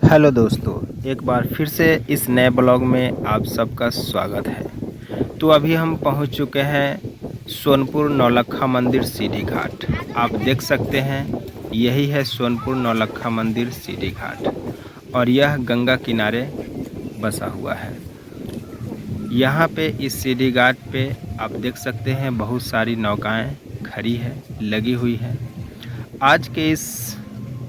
Hello दोस्तों, एक बार फिर से इस नए ब्लॉग में आप सबका स्वागत है। तो अभी हम पहुंच चुके हैं सोनपुर नौलक्खा मंदिर सीढ़ी घाट। आप देख सकते हैं यही है सोनपुर नौलक्खा मंदिर सीढ़ी घाट और यह गंगा किनारे बसा हुआ है। यहाँ पे इस सीढ़ी घाट पे आप देख सकते हैं बहुत सारी नौकाएं खड़ी है, लगी हुई है। आज के इस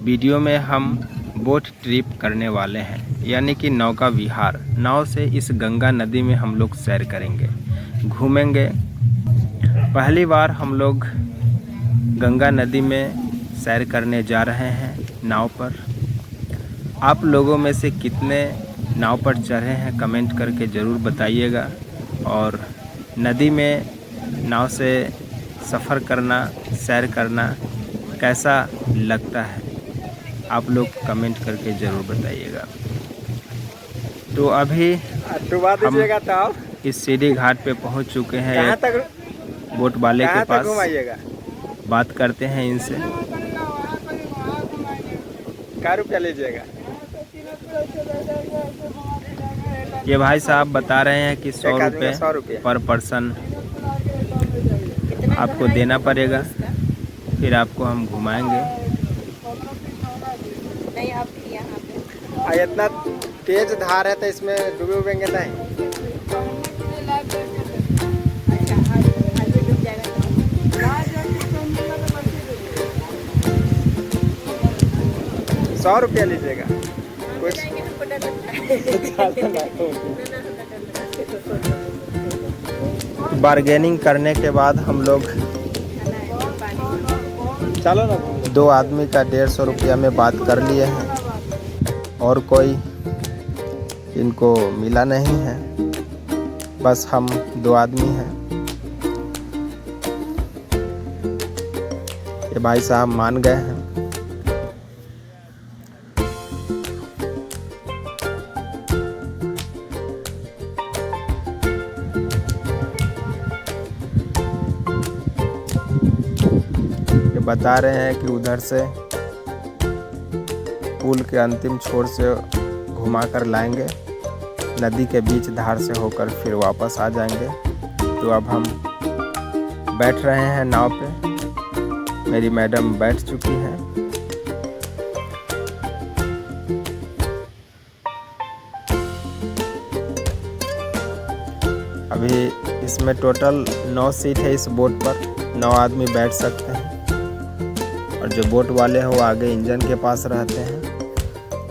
वीडियो में हम बोट ट्रिप करने वाले हैं, यानी कि नौका विहार। नाव से इस गंगा नदी में हम लोग सैर करेंगे, घूमेंगे। पहली बार हम लोग गंगा नदी में सैर करने जा रहे हैं नाव पर। आप लोगों में से कितने नाव पर चढ़े हैं कमेंट करके ज़रूर बताइएगा। और नदी में नाव से सफ़र करना, सैर करना कैसा लगता है आप लोग कमेंट करके ज़रूर बताइएगा। तो अभी हम इस सीढ़ी घाट पे पहुंच चुके हैं। एक बोट वाले के पास बात करते हैं इनसे। क्या रुपया लीजिएगा? ये भाई साहब बता रहे हैं कि 100 रुपये पर पर्सन आपको देना पड़ेगा, फिर आपको हम घुमाएंगे। इतना तेज धार है तो इसमें डूबे उबेंगे नहीं। ₹100 लीजिएगा कुछ। बार्गेनिंग करने के बाद हम लोग चलो ना, 2 आदमी का 150 रुपया में बात कर लिए हैं और कोई इनको मिला नहीं है, बस हम 2 आदमी हैं। ये भाई साहब मान गए हैं। ये बता रहे हैं कि उधर से पुल के अंतिम छोर से घुमा कर लाएंगे, नदी के बीच धार से होकर फिर वापस आ जाएंगे। तो अब हम बैठ रहे हैं नाव पे। मेरी मैडम बैठ चुकी हैं। अभी इसमें टोटल 9 सीट है। इस बोट पर 9 आदमी बैठ सकते हैं और जो बोट वाले हैं वो आगे इंजन के पास रहते हैं।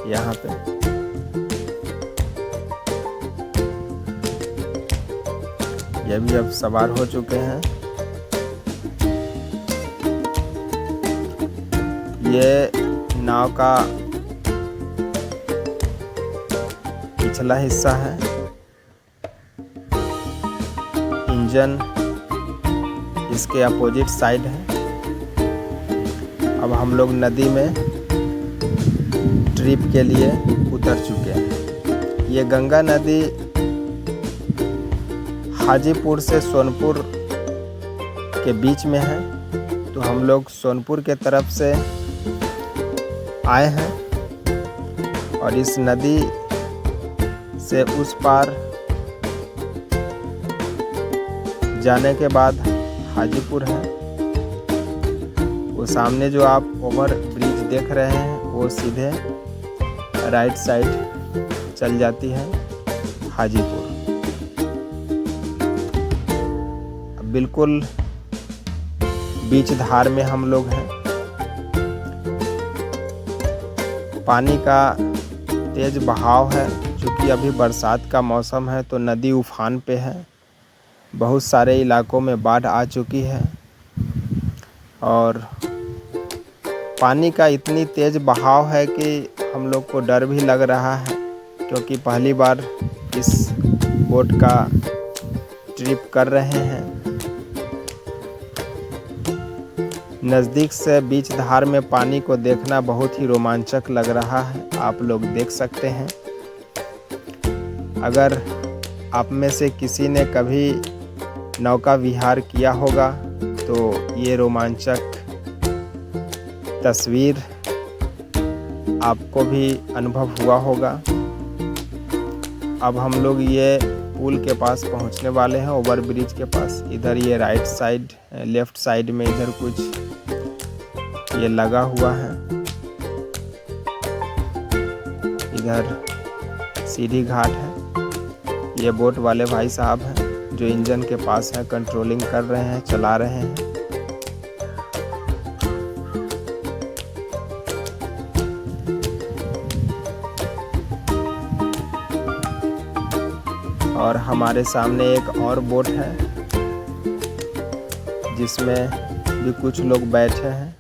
यहाँ पे ये भी अब सवार हो चुके हैं। ये नाव का पिछला हिस्सा है। इंजन इसके अपोजिट साइड है। अब हम लोग नदी में ट्रिप के लिए उतर चुके हैं। ये गंगा नदी हाजीपुर से सोनपुर के बीच में है। तो हम लोग सोनपुर के तरफ से आए हैं और इस नदी से उस पार जाने के बाद हाजीपुर है। वो सामने जो आप ओवर ब्रिज देख रहे हैं वो सीधे राइट साइड चल जाती है हाजीपुर। बिल्कुल बीच धार में हम लोग हैं। पानी का तेज बहाव है, क्योंकि अभी बरसात का मौसम है तो नदी उफान पे है। बहुत सारे इलाकों में बाढ़ आ चुकी है और पानी का इतनी तेज बहाव है कि हम लोग को डर भी लग रहा है, क्योंकि पहली बार इस बोट का ट्रिप कर रहे हैं। नज़दीक से बीच धार में पानी को देखना बहुत ही रोमांचक लग रहा है, आप लोग देख सकते हैं। अगर आप में से किसी ने कभी नौका विहार किया होगा तो ये रोमांचक तस्वीर आपको भी अनुभव हुआ होगा। अब हम लोग ये पुल के पास पहुंचने वाले हैं, ओवर ब्रिज के पास। इधर ये राइट साइड, लेफ्ट साइड में इधर कुछ ये लगा हुआ है। इधर सीढ़ी घाट है। ये बोट वाले भाई साहब हैं जो इंजन के पास हैं, कंट्रोलिंग कर रहे हैं, चला रहे हैं। और हमारे सामने एक और बोट है जिसमें भी कुछ लोग बैठे हैं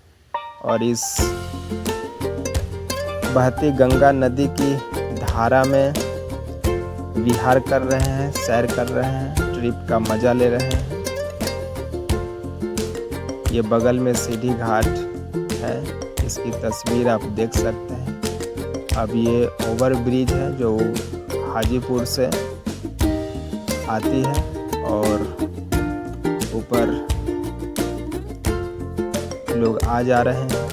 और इस बहती गंगा नदी की धारा में विहार कर रहे हैं, सैर कर रहे हैं, ट्रिप का मजा ले रहे हैं। ये बगल में सीढ़ी घाट है, इसकी तस्वीर आप देख सकते हैं। अब ये ओवर ब्रिज है जो हाजीपुर से आती है और ऊपर लोग आ जा रहे हैं।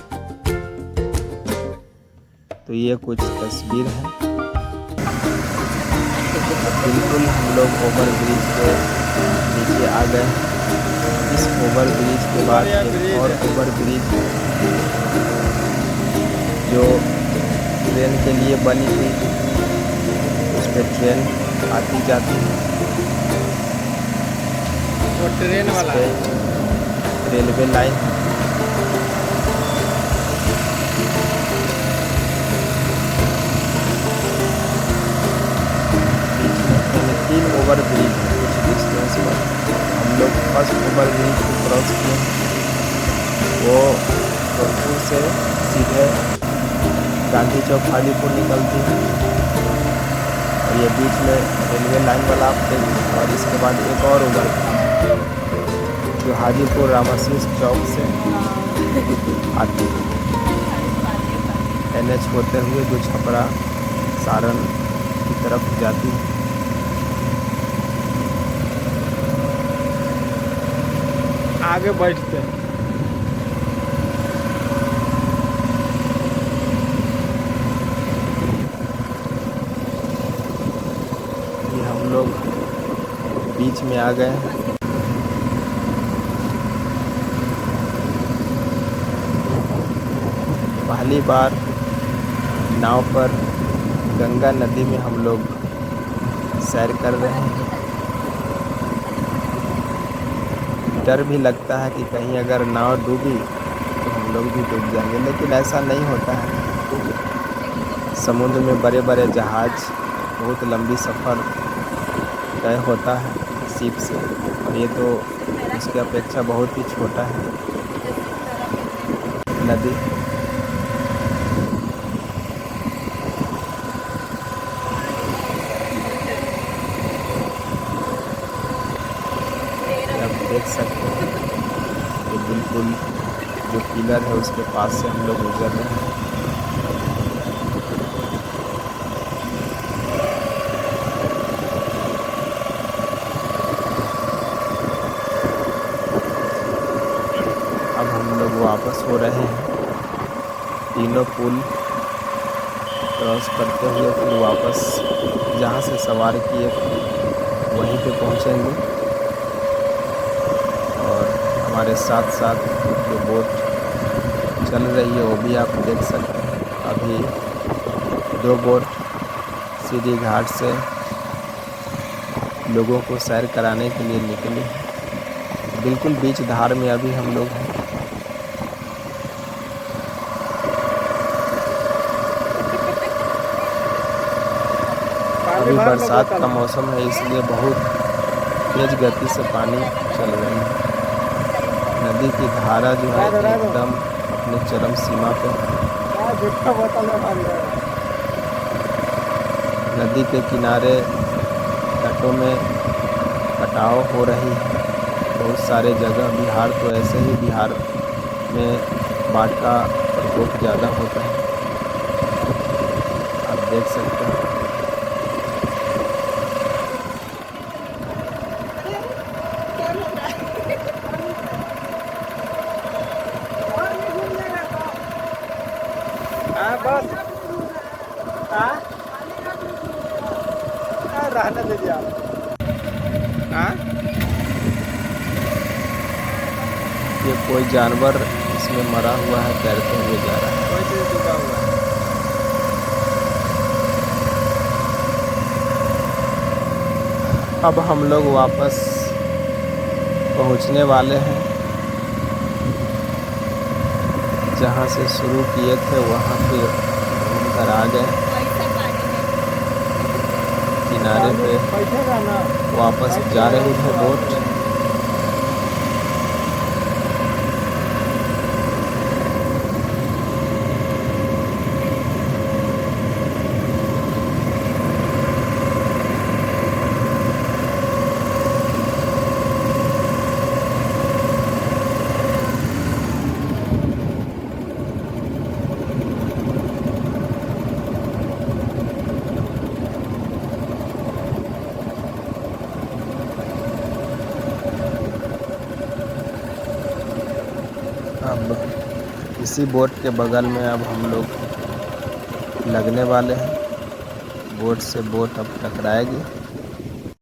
तो ये कुछ तस्वीर है। बिल्कुल हम लोग ओवर ब्रिज के नीचे आ गए हैं। इस ओवर ब्रिज के बाद एक और ओवर ब्रिज जो ट्रेन के लिए बनी थी, उस पर ट्रेन आती जाती है। वो ट्रेन वाला रेलवे लाइन है। तीन ओवर ब्रिज है कुछ डिस्टेंस पर। हम लोग फर्स्ट ओवर ब्रिज को क्रॉस किए, वो सोनपुर से सीधे गांधी चौक हाजीपुर निकलती है और ये बीच में रेलवे लाइन वाला आप देखिए। और इसके बाद एक और ओवर जो हाजीपुर रामाशीष चौक से आती है, NH होते हुए जो छपरा सारण की तरफ जाती है। आगे बैठते हैं। ये हम लोग बीच में आ गए हैं। पहली बार नाव पर गंगा नदी में हम लोग सैर कर रहे हैं। डर भी लगता है कि कहीं अगर नाव डूबी तो हम लोग भी डूब जाएंगे, लेकिन ऐसा नहीं होता है। समुद्र में बड़े बड़े जहाज बहुत लंबी सफ़र तय होता है शिप से, और ये तो उसकी अपेक्षा बहुत ही छोटा है नदी। देख सकते हैं ये बिल्कुल जो पिलर है उसके पास से हम लोग गुजर रहे हैं। अब हम लोग वापस हो रहे हैं। तीनों पुल क्रॉस करते हुए फिर वापस जहाँ से सवार किए वहीं पे पहुँचेंगे। हमारे साथ साथ जो बोट चल रही है वो भी आप देख सकते हैं। अभी 2 बोट सीढ़ी घाट से लोगों को सैर कराने के लिए निकली है। बिल्कुल बीच धार में अभी हम लोग हैं। अभी बरसात का मौसम है, इसलिए बहुत तेज गति से पानी चल रही है। नदी की धारा जो है एकदम अपने चरम सीमा पे। नदी के किनारे तटों में कटाव हो रही है बहुत सारे जगह। बिहार तो ऐसे ही, बिहार में बाढ़ का प्रकोप ज़्यादा होता है, आप देख सकते हैं। बस हाँ? रहने दीजिए आप। हाँ? ये कोई जानवर इसमें मरा हुआ है, तैरते हुए जा रहा है। कोई चीज़ डूबा हुआ है। अब हम लोग वापस पहुंचने वाले हैं, जहां से शुरू किए थे वहां फिर घूमकर आ गए किनारे पे। बैठेगा ना, वापस जा रही है बोट। अब इसी बोट के बगल में अब हम लोग लगने वाले हैं। बोट से बोट अब टकराएगी।